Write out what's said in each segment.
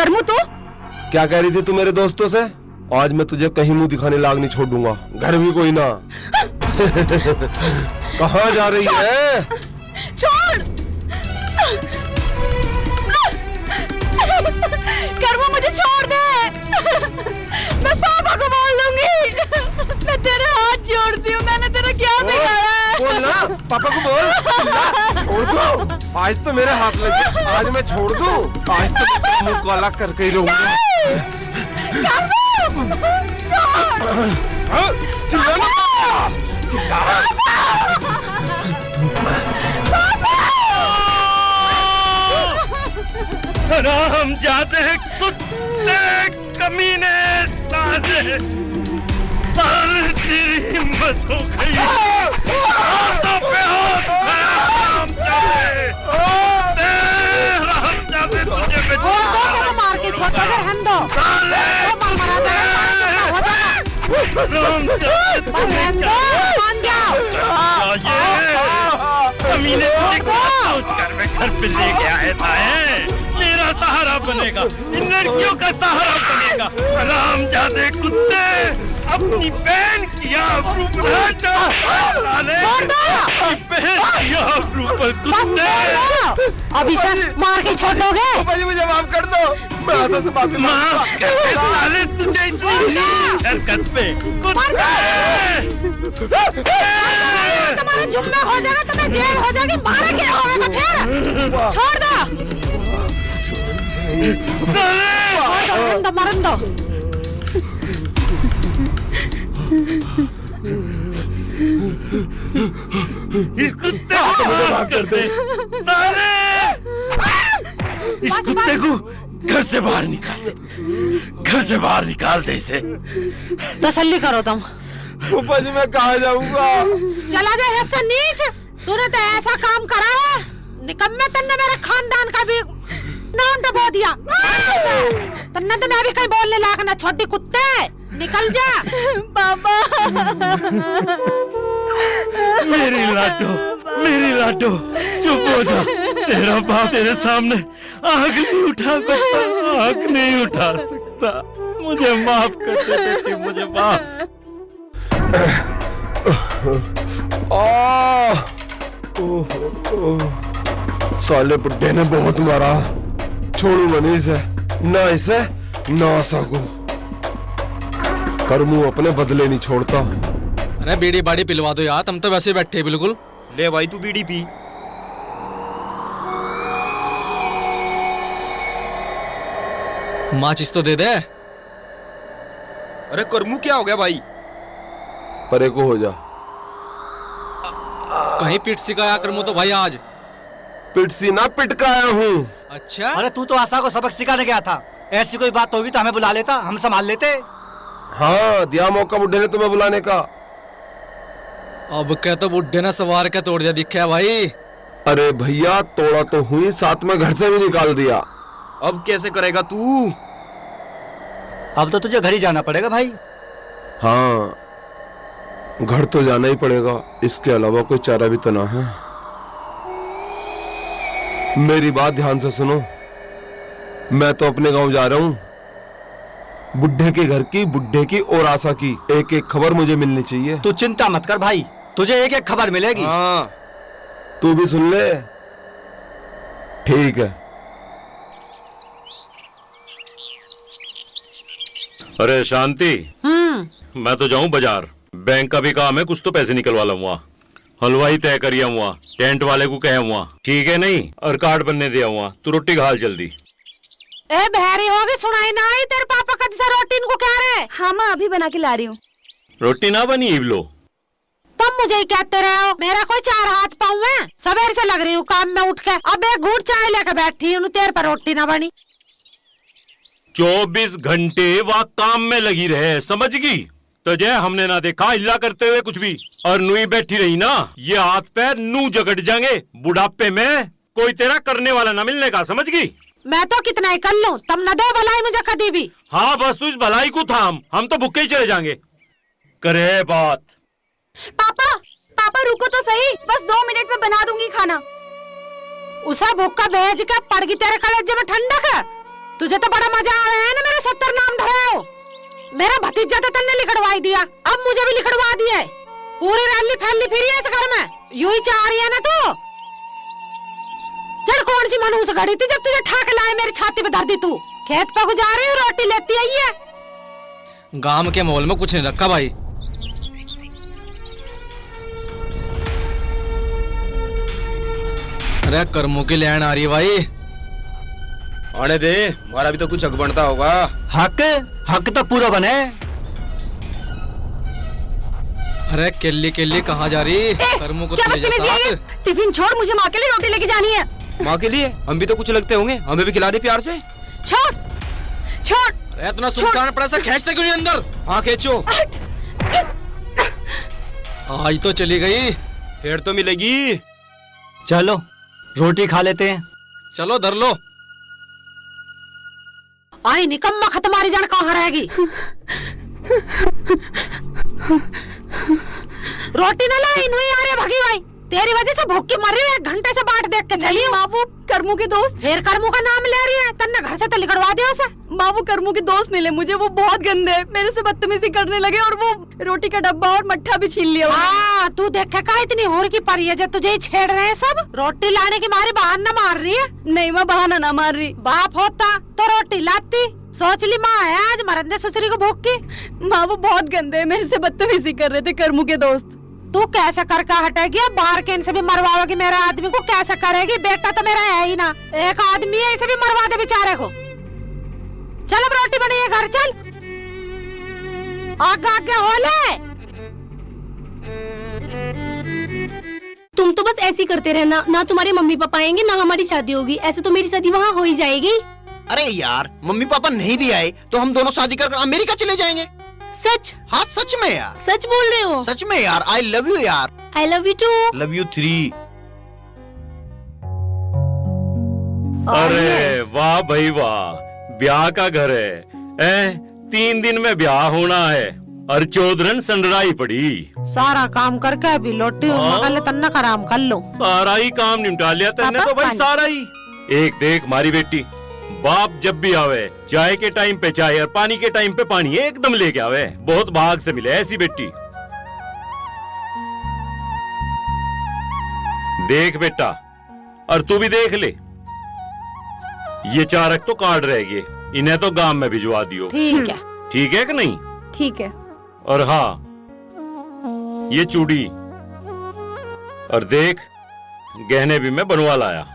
करमू तू क्या कह रही थी तू मेरे दोस्तों से? आज मैं तुझे कहीं मुंह दिखाने लाग नहीं छोड़ूंगा, घर भी कोई ना। कहाँ जा रही है? छोड़। करमू मुझे छोड़ दे। मैं पापा को बोल दूंगी। मैं तेरे हाथ जोड़ती हूँ, मैंने तेरा क्या बिगाड़ा है? बोल ना, पापा को बोल। छोड़ दो, आज तो मेरे हाथ लगे, आज मैं छोड़ दूं, आज तो मैं मुंह काला करके ही रहूंगा। चिल्ला मत, चिल्ला। हम जाते हैं कुत्ते कमीने साले, साले तेरी हिम्मत हो गई। हाथों पे हाथ हम जाते तुझे कैसे मार के छोटा कर हम दो साले कमीने तुझे क्या सोच कर मैं घर पे ले गया है ताए? मेरा सहारा बनेगा, इन लड़कियों का सहारा बनेगा। हरामजादे कुत्ते, अपनी बहन की आबरू बनाता साले, अपनी बहन की आबरू पर कुत्ते। अब इसे मार के छोड़ोगे? पापा जी मुझे माफ कर दो, मैं आशा से माफी माफ कर दे साले, तुझे इतनी नीच हरकत पे तुम्हारा जुम्मा हो जाएगा तो मैं जेल हो जाएगी, मारा क्या होगा फिर? छोड़ दो साले, मरन दो। इस कुत्ते को माफ कर दे साले, इस कुत्ते को घर से बाहर निकाल दे, घर से बाहर निकाल दे इसे। तसल्ली करो तुम। पापा जी मैं कहाँ जाऊंगा? चला जाए इससे नीच, तूने तो ऐसा काम करा है, निकम्मे तन्ने मेरे खानदान का भी नाम डबो दिया। तन्ने तो मैं भी कहीं बोलने लायक ना, छोटी कुत्ते निकल जा। पापा मेरी लाडो चुप हो जा, तेरा बाप तेरे सामने आग नहीं उठा सकता, आग नहीं उठा सकता। मुझे माफ कर दे बेटी, मुझे माफ। साले बुड्ढे ने बहुत मारा, छोड़ूंगा नहीं इसे, ना इसे ना सकूं। करमू अपने बदले नहीं छोड़ता। अरे बीड़ी बाड़ी पिलवा दो यार, हम तो वैसे बैठे बिल्कुल। ले भाई तू बीड़ी पी। माचिस तो दे दे। अरे करमू क्या हो गया भाई? परे को हो जा। कहीं पिट सिखाया करमू तो भाई आज। पिटसी ना पिटकाया हूँ। अच्छा, अरे तू तो आशा को सबक सिखाने गया था, ऐसी कोई बात होगी तो हमें बुला लेता, हम संभाल लेते। हाँ दिया मौका बुड्ढे ने तुम्हें बुलाने का। अब क्या तो बुड्ढे ने सवार के तोड़ दिया दिखा भाई। अरे भैया तोड़ा तो हुई, साथ में घर से भी निकाल दिया। अब कैसे करेगा तू? अब तो तुझे घर ही जाना पड़ेगा भाई। हाँ घर तो जाना ही पड़ेगा, इसके अलावा कोई चारा भी तो ना है। मेरी बात ध्यान से सुनो, मैं तो अपने गांव जा रहा हूं। बुड्ढे के घर की, बुड्ढे की और आशा की एक एक खबर मुझे मिलनी चाहिए। तू चिंता मत कर भाई, तुझे एक एक खबर मिलेगी। हाँ तू भी सुन ले। ठीक है। अरे शांति, मैं तो जाऊं बाजार, बैंक का भी काम है, कुछ तो पैसे निकलवा लूंगा। हलवाई तय करिया हुआ, टेंट वाले को कहा हुआ, ठीक है नहीं, और कार्ड बनने दिया हुआ। तू रोटी खा जल्दी। ए बहरी होगी, सुनाई ना आई तेरे पापा कद से रोटी इनको कह रहे? हाँ माँ अभी बना के ला रही हूँ। रोटी ना बनी इबलो? तुम मुझे ही कहते रहे हो, मेरा कोई चार हाथ पाँव है। सवेर से लग रही हूँ काम में उठ के, अब एक घूट चाय लेकर बैठी हूँ, तेरे पर रोटी ना बनी। 24 घंटे वह काम में लगी रहे, समझगी? तुझे हमने ना देखा हिला करते हुए कुछ भी, और नुई बैठी रही ना, ये हाथ पैर नू जगड़ जाएंगे बुढ़ापे में, कोई तेरा करने वाला ना मिलने का, समझगी? मैं तो कितना ही कर लूं, तुम न दो भलाई मुझे कभी भी। हाँ बस तू इस भलाई को थाम, हम तो भूखे ही चले जाएंगे। करे बात। पापा पापा रुको तो सही, बस 2 मिनट में बना दूंगी खाना। उसे भूखा भेज के पड़ गई तेरे कलेजे में ठंडक है। तुझे तो बड़ा मजा आ रहा है ना मेरे 70 नाम धरे हो। मेरा भतीजा तो तन्ने लिखड़वाई दिया, अब मुझे भी लिखड़वा दिया है। पूरी रैली फैली फिरी है इस घर में, यूं ही चाह रही है ना तू। जड़ कौन सी मनूस घड़ी थी जब तुझे ठाक लाए मेरी छाती पे धर दी तू। खेत पे गुजारी हूँ, रोटी लेती आई है। गांव के माहौल में कुछ नहीं रखा भाई। अरे कर्मों की लैंड आ रही है भाई। आने दे, हमारा भी तो कुछ हक बनता होगा। हक तो पूरा बने। अरे केली केली कहाँ जा रही? कर्मों को क्या तो ले जा बदतमीजी है ये? साथ। टिफिन छोड़, मुझे माँ के लिए रोटी लेके जानी है। माँ के लिए हम भी तो कुछ लगते होंगे, हमें भी खिला दे प्यार से। छोड़ छोड़। अरे इतना सुल्तान पड़ा सा खींचते क्यों नहीं अंदर? हाँ खींचो। आज तो चली गई। फिर तो मिलेगी। चलो रोटी खा लेते हैं। चलो धर लो। आई निकम्मा खतमारी जान कहाँ रहेगी। रोटी न लाई नहीं आ रही भगी भाई, तेरी वजह से भूख की मर रही है। 1 घंटे से बाट देख के चली हूँ। माँ वो कर्मों के दोस्त। फिर कर्मों का नाम ले रही है, तन्ने घर से तो लिखड़वा दिया उसे। माँ वो कर्मों के दोस्त मिले मुझे, वो बहुत गंदे हैं, मेरे से बदतमीजी करने लगे और वो रोटी का डब्बा और मट्ठा भी छीन लिया। हाँ तू देखे का इतनी होर की परी है जो तुझे ही छेड़ रहे हैं सब। रोटी लाने की मारी बहाना मार रही है। नहीं माँ बहाना ना मार रही। बाप होता तो रोटी लाती। सोच ली माँ है आज मरंदे ससुरी को भूख की। माँ वो बहुत गंदे हैं, मेरे से बदतमीजी कर रहे थे कर्मों के दोस्त। तू कैसे करके हटेगी? बाहर के इनसे भी मरवाओगी मेरे आदमी को, कैसे करेगी? बेटा तो मेरा है ही ना, एक आदमी है, इसे भी मरवा दे बेचारे को। चल अब रोटी बनी है, घर चल। आगे आगे हो ले। तुम तो बस ऐसे ही करते रहना, ना तुम्हारे मम्मी पापा आएंगे ना हमारी शादी होगी। ऐसे तो मेरी शादी वहाँ हो ही जाएगी। अरे यार मम्मी पापा नहीं भी आए तो हम दोनों शादी कर अमेरिका चले जाएंगे। सच? हाँ सच में यार। सच बोल रहे हो? सच में यार। आई लव यू यार। I love you too. Love you 3। अरे वाह भाई वाह, ब्याह का घर है। 3 दिन में ब्याह होना है और चौधरन संडराई पड़ी। सारा काम करके अभी लौटी हूँ, मगर ले तन्ना का आराम कर लो। सारा ही काम निपटा लिया तेने पापा, तो भाई, पानी। सारा ही। एक देख मारी बेटी, बाप जब भी आवे चाय के टाइम पे चाय और पानी के टाइम पे पानी एकदम लेके आवे। बहुत भाग से मिले ऐसी बेटी। देख बेटा, और तू भी देख ले, ये चारक तो काट रहेगी, इन्हें तो गांव में भिजवा दियो। ठीक है। ठीक है कि नहीं? ठीक है। और हाँ, ये चूड़ी और देख गहने भी मैं बनवा लाया।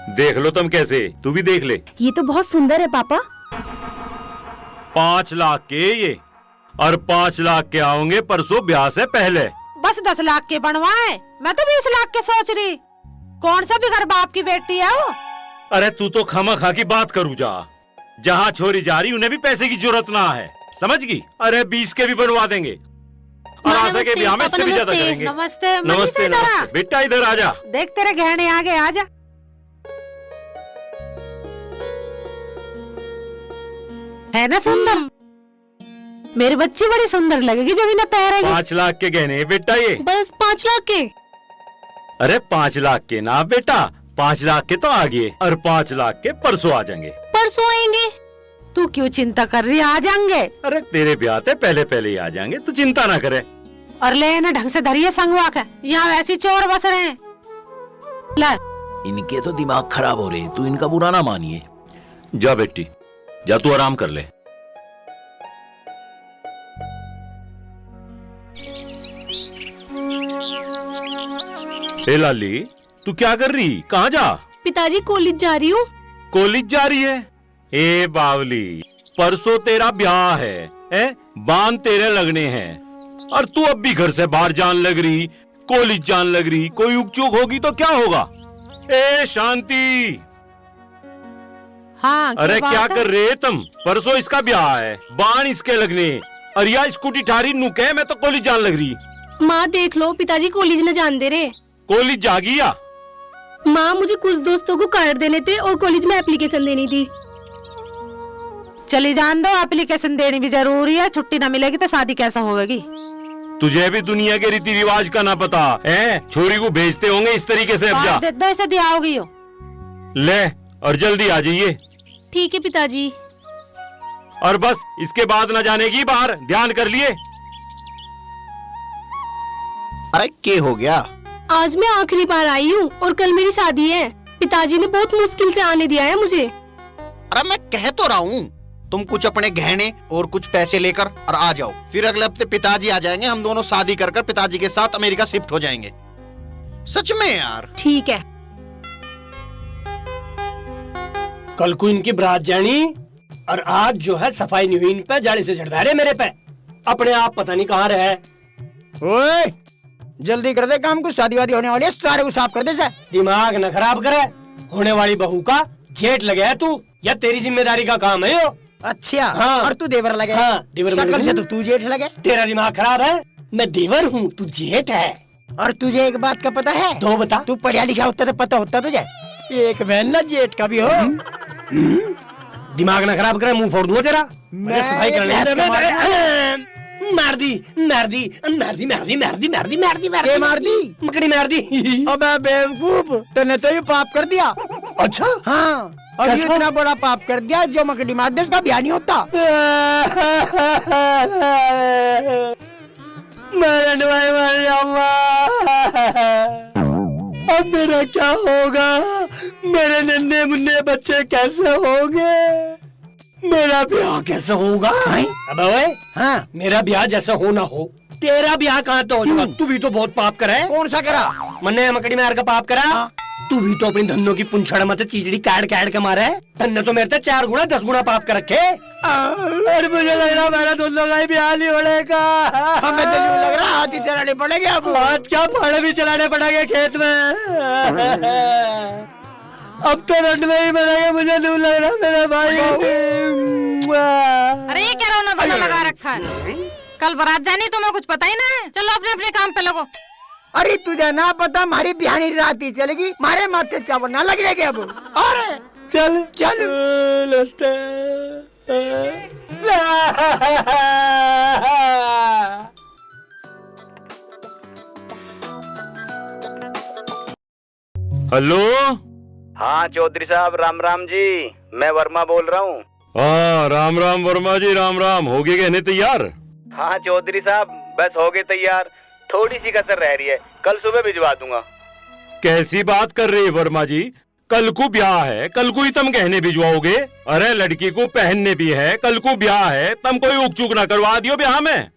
देख लो तुम कैसे, तू भी देख ले। ये तो बहुत सुंदर है पापा। 5 लाख के ये, और 5 लाख के आओगे परसों ब्याह से पहले। बस 10 लाख के बनवाए, मैं तो 20 लाख के सोच रही। कौन सा बिगर बाप की बेटी है वो। अरे तू तो खामा खा की बात करू जा, जहाँ छोरी जा रही उन्हें भी पैसे की जरूरत ना है, समझ गई? अरे 20 के भी बनवा देंगे और आशा के ब्याह में इससे भी ज्यादा करेंगे। नमस्ते नमस्ते नमस्ते बेटा, इधर आ जा। देख तेरे गहने आगे आ जा। है ना सुंदर? मेरी बच्ची बड़ी सुंदर लगेगी जब इन्हें पहनेगी। 5 लाख के गहने बेटा ये। बस 5 लाख के? अरे 5 लाख के ना बेटा, 5 लाख के तो आ गए और 5 लाख के परसों आ जाएंगे। परसों आएंगे? तू क्यों चिंता कर रही है? आ जाएंगे। अरे तेरे ब्याह से पहले पहले ही आ जाएंगे, तू चिंता ना करे। और ले ना ढंग से धरिए संगवा के, यहाँ वैसी चोर बस रहे हैं। ले। इनके तो दिमाग खराब हो रहे, तू इनका बुरा ना मानिए। जा बेटी जा, तू आराम कर ले। ए लाली, तू क्या कर रही? कहाँ जा? पिताजी कॉलेज जा रही हूँ। कॉलेज जा रही है? ए बावली, परसों तेरा ब्याह है? बांध तेरे लगने हैं और तू अब भी घर से बाहर जान लग रही, कॉलेज जान लग रही। कोई उकचूक होगी तो क्या होगा? ए शांति। हाँ, अरे क्या कर रहे तुम? परसों इसका ब्याह है, बाण इसके लगने, और या स्कूटी ठारी नुके, मैं तो कॉलेज जान लग रही। माँ देख लो, पिताजी कॉलेज न जान दे रहे। कॉलेज जागी या? माँ मुझे कुछ दोस्तों को कार्ड देने थे और कॉलेज में एप्लीकेशन देनी थी। चली जान दो, एप्लीकेशन देनी भी जरूरी है। छुट्टी ना मिलेगी तो शादी कैसा होगी? तुझे भी दुनिया के रीति रिवाज का ना पता है? छोरी को भेजते होंगे इस तरीके से। अब जा दे दो, इसे दिया होगी। ले और जल्दी आ जाइए। ठीक है पिताजी। और बस इसके बाद न जाने की बाहर, ध्यान कर लिए। अरे क्या हो गया? आज मैं आखिरी बार आई हूँ और कल मेरी शादी है। पिताजी ने बहुत मुश्किल से आने दिया है मुझे। अरे मैं कह तो रहा हूँ, तुम कुछ अपने गहने और कुछ पैसे लेकर और आ जाओ। फिर अगले हफ्ते पिताजी आ जाएंगे, हम दोनों शादी कर पिताजी के साथ अमेरिका शिफ्ट हो जाएंगे। सच में यार। ठीक है। कल को इनकी बारात जानी और आज जो है सफाई नहीं हुई इन पे, जाली से झड़ता रहे मेरे पे। अपने आप पता नहीं कहाँ रहे। ओए जल्दी कर दे काम को, शादी वादी होने वाली है, सारे को साफ कर दे से। दिमाग न खराब करे। होने वाली बहू का जेठ लगे है तू, या तेरी जिम्मेदारी का काम है यो? अच्छा हाँ। और तू देवर लगे? हाँ, देवर शक्ल लगे। से तो तू जेठ लगे। तेरा दिमाग खराब है। मैं देवर हूँ, तू जेठ है। और तुझे एक बात का पता है? दो बता। तू पढ़ा लिखा होता तो पता होता तुझे, एक बहन ना जेठ का भी हो। दिमाग न खराब करे, मुंह फोड़ दूंगा तेरा। मैं सफाई कर ले। एक हाथ का मार दी मार दी मार दी मार दी मार दी मार दी मार दी मार ये दी मार दी? मकड़ी मार दी। अबे बेवकूफ, तूने तो ये पाप कर दिया। अच्छा हाँ, और ये कैसा? इतना बड़ा पाप कर दिया, जो मकड़ी मार दे उसका ब्याह नहीं होता। अब मेरा क्या होगा? मेरे नन्हे मुन्ने बच्चे कैसे होंगे? मेरा ब्याह कैसे होगा? अब ओए, हाँ, मेरा ब्याह जैसा हो ना हो, तेरा ब्याह कहाँ तो हो जाएगा? तू भी तो बहुत पाप करा है। कौन सा करा? मन्ने मकड़ी मार का पाप करा। तू भी तो अपनी धन्नों की पुंछड़ मत चीचड़ी काट काट के मारा है। धन्ने तो मेरे से 4 गुना 10 गुना पाप कर रखे। अरे मुझे लग रहा मेरा दोनों का ही ब्याह नहीं होगा। हमें तो यूं लग रहा हाथी चलाने पड़ेंगे अब। हाथ क्या, फाड़े भी चलाने पड़ेंगे खेत में। अब तो रंड में ही मरेंगे, मुझे नहीं लग रहा मेरे भाई। अरे ये क्या रोना धोना लगा रखा है? कल बारात जानी, तुम्हें कुछ पता ही ना है। चलो अपने अपने काम पे लगो। अरे तुझे ना पता, हमारी बिहानी रात ही चलेगी, मारे माथे चावल ना लग जाएंगे अब। अरे चल चल। हेलो। हाँ चौधरी साहब, राम राम जी, मैं वर्मा बोल रहा हूँ। हाँ राम राम वर्मा जी, राम राम। हो गए गहने तैयार? हाँ चौधरी साहब, बस हो गए तैयार, थोड़ी सी कसर रह रही है, कल सुबह भिजवा दूंगा। कैसी बात कर रही है वर्मा जी? कल को ब्याह है, कल को ही तुम गहने भिजवाओगे? अरे लड़की को पहनने भी है, कल को ब्याह है, तुम कोई उक चूक ना करवा दियो ब्याह में।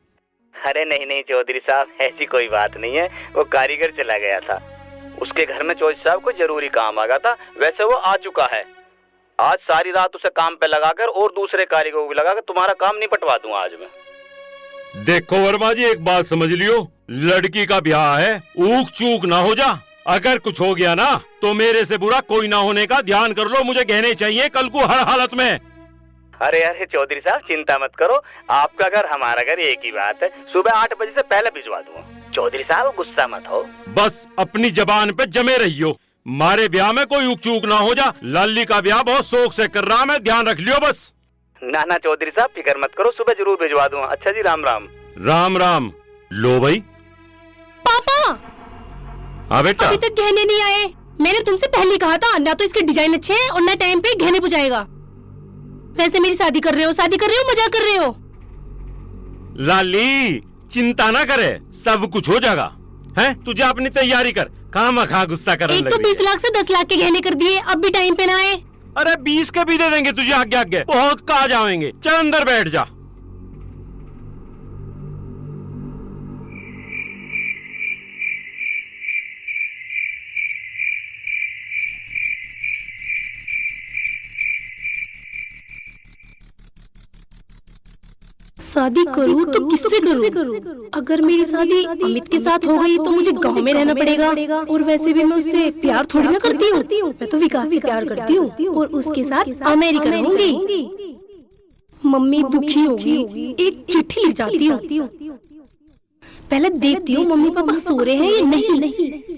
अरे नहीं नहीं चौधरी साहब, ऐसी कोई बात नहीं है। वो कारीगर चला गया था, उसके घर में चौधरी साहब को जरूरी काम आ गया था। वैसे वो आ चुका है। आज सारी रात उसे काम पे लगाकर और दूसरे कारीगर को भी लगाकर तुम्हारा काम निपटवा दूंगा आज मैं। देखो वर्मा जी, एक बात समझ लियो, लड़की का ब्याह है, ऊक चूक ना हो जा। अगर कुछ हो गया ना तो मेरे से बुरा कोई ना होने का ध्यान कर लो। मुझे गहने चाहिए कल को हर हालत में। अरे अरे चौधरी साहब चिंता मत करो, आपका घर हमारा घर एक ही बात है। सुबह 8 बजे से पहले भिजवा दूंगा। चौधरी साहब गुस्सा मत हो। बस अपनी जबान पे जमे रहियो, मारे ब्याह में कोई उक चूक ना हो जा। लाली का ब्याह बहुत शौक से कर रहा मैं, ध्यान रख लियो बस। ना ना चौधरी साहब फिक्र मत करो, सुबह जरूर भिजवा दूंगा। अच्छा जी, राम राम। राम राम। लो भाई। पापा हाँ बेटा। अभी तक गहने नहीं आए। मैंने तुमसे पहले कहा था, ना तो इसके डिजाइन अच्छे हैं और ना टाइम पे गहने पहुंचाएगा। वैसे मेरी शादी कर रहे हो, मजाक कर रहे हो? लाली चिंता ना करे, सब कुछ हो जाएगा। हैं, तुझे अपनी तैयारी कर, खामखा गुस्सा करने एक तो 20 लाख से 10 लाख के गहने कर दिए, अब भी टाइम पे ना आए। अरे 20 के भी दे देंगे तुझे, आगे आगे बहुत कहा जाएंगे। चल अंदर बैठ जा। शादी करूं तो किससे करूं? अगर मेरी शादी अमित के साथ हो गई तो मुझे गांव में रहना पड़ेगा, और वैसे भी मैं उससे प्यार थोड़ी ना करती हूँ। मैं तो विकास से प्यार करती हूँ और उसके साथ अमेरिका रहूंगी। मम्मी दुखी होगी, एक चिट्ठी लिख जाती हूँ। पहले देखती हूँ मम्मी पापा सो रहे हैं या नहीं।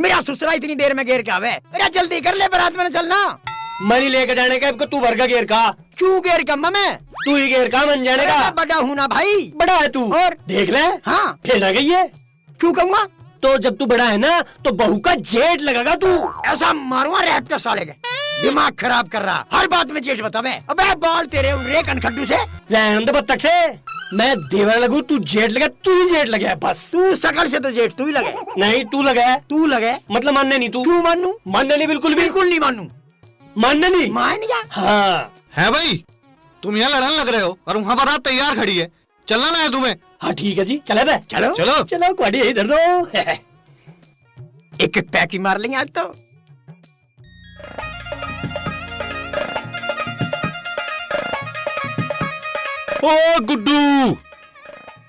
मेरा ससुरा इतनी देर में घेर के आवे। अरे जल्दी कर ले, बारात में चलना। मनी लेके जाने का तू भर का घेर का। क्यों घेर का मैं? तू ही घेर का मन जाने का। बड़ा हूँ ना भाई। बड़ा है तू, और देख ले। हाँ फिर ना गई है। क्यों कहूँगा? तो जब तू बड़ा है ना तो बहू का जेठ लगेगा तू। ऐसा मारूंगा रैप के साले के, दिमाग खराब कर रहा, हर बात में जेठ बतावे। अबे बाल तेरे रे कनखड्डू से रहने दे बत्तख से। मैं देवर लगू, तू जेठ लगे, तू ही जेठ लगे है बस। तू शकल से तो जेठ तू ही लगे। नहीं तू लगे। तू लगे मतलब मानने नहीं तू। क्यों मानू? मानने नहीं, बिल्कुल भी बिल्कुल नहीं मानू। मानने नहीं। मान जा। हाँ है भाई, तुम यहाँ लड़ने लग रहे हो और वहाँ बारात तैयार खड़ी है, चलना ना है तुम्हें? हाँ ठीक है जी, चले बे। चलो चलो चलो कुआड़ी इधर दो। एक एक पैक ही मार लेंगे आज तो। ओ गुड्डू,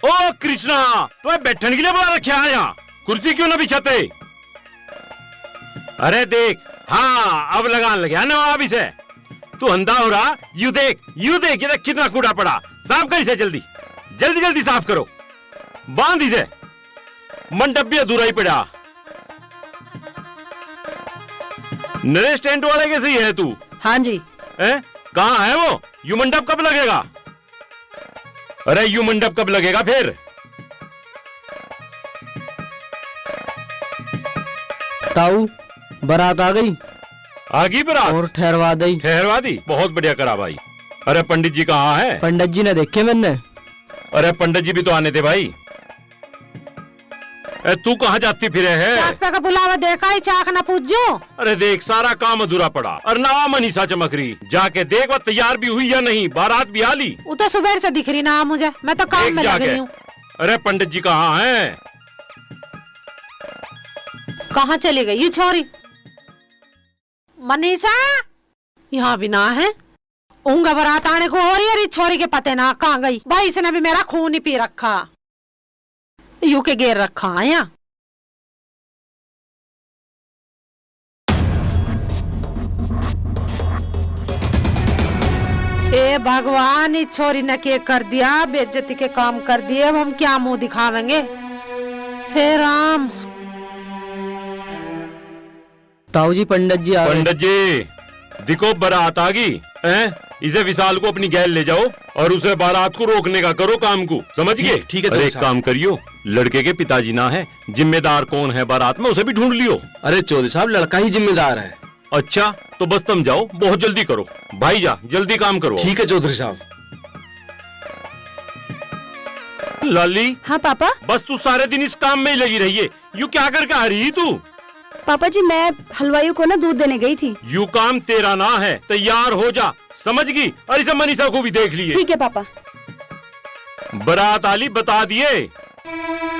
ओ कृष्णा, तुम्हें बैठने के लिए बुला रखे हैं यहाँ, कुर्सी क्यों ना बिछाते? अरे देख, हाँ अब लगान लगे ना अभी से। तू अंधा हो रहा, यू देख ये देख कितना कूड़ा पड़ा। साफ कर इसे जल्दी, जल्दी जल्दी साफ करो, बांध इसे, मंडप भी अधूरा ही पड़ा। नरेश टेंट वाले के सही है तू? हाँ जी। कहाँ है वो? यू मंडप कब लगेगा? अरे यू मंडप कब लगेगा फिर? ताऊ बारात आ गई। आगी बारात? और ठहरवा दी। ठहरवा दी, बहुत बढ़िया करा भाई। अरे पंडित जी कहाँ है? पंडित जी ने देखे मैंने। अरे पंडित जी भी तो आने थे भाई। तू कहाँ जाती फिरे है? चाक पे का बुलावा देखा ही चाक ना पूछो। अरे देख सारा काम अधूरा पड़ा और नवा मनीषा चमक रही। जाके देख वो तैयार भी हुई या नहीं, बारात भी आ ली। वो तो सुबह से दिख रही ना मुझे, मैं तो काम में लग रही हूँ। अरे पंडित जी कहाँ हैं? कहाँ चली गई ये छोरी? मनीषा यहाँ भी ना है। ऊँगा बारात आने को हो रही है, छोरी के पते ना कहाँ गई। भाई इसने भी मेरा खून ही पी रखा, यू के घेर रखा है यहाँ। ए भगवान, इस छोरी ने क्या कर दिया, बेइज्जती के काम कर दिए। अब हम क्या मुंह दिखावेंगे? हे राम। ताऊ जी पंडित जी आ गए। पंडित जी दिखो बारात आ गई है। इसे विशाल को अपनी गैल ले जाओ और उसे बारात को रोकने का करो काम को, समझ गए? ठीक है। अरे एक काम करियो, लड़के के पिताजी ना है, जिम्मेदार कौन है बारात में उसे भी ढूंढ लियो। अरे चौधरी साहब लड़का ही जिम्मेदार है। अच्छा तो बस तुम जाओ, बहुत जल्दी करो भाई, जा जल्दी काम करो। ठीक है चौधरी साहब। लाली। हाँ पापा। बस तू सारे दिन इस काम में ही लगी रही है, यू क्या करके आ रही तू? पापा जी मैं हलवाई को ना दूध देने गई थी। यू काम तेरा ना है, तैयार हो जा, समझ गई? और इसे मनीषा को भी देख लिए। ठीक है पापा। बारात आली बता दिए।